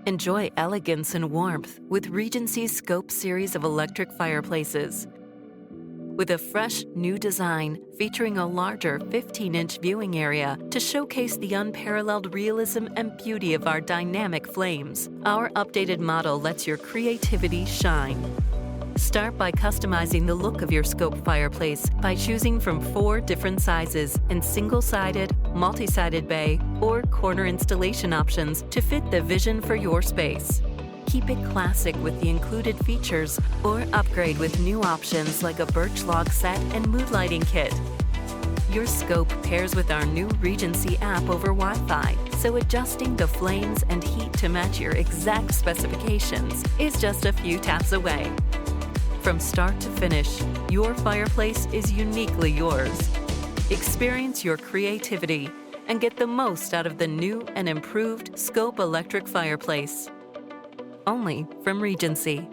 Enjoy elegance and warmth with Regency's Skope series of electric fireplaces. With a fresh, new design featuring a larger 15-inch viewing area to showcase the unparalleled realism and beauty of our dynamic flames, our updated model lets your creativity shine. Start by customizing the look of your Skope fireplace by choosing from 4 different sizes and single-sided, multi-sided bay, or corner installation options to fit the vision for your space. Keep it classic with the included features or upgrade with new options like a Birch Log Set and mood lighting kit. Your Skope pairs with our new Regency app over Wi-Fi, so adjusting the flames and heat to match your exact specifications is just a few taps away. From start to finish, your fireplace is uniquely yours. Experience your creativity and get the most out of the new and improved Skope electric fireplace. Only from Regency.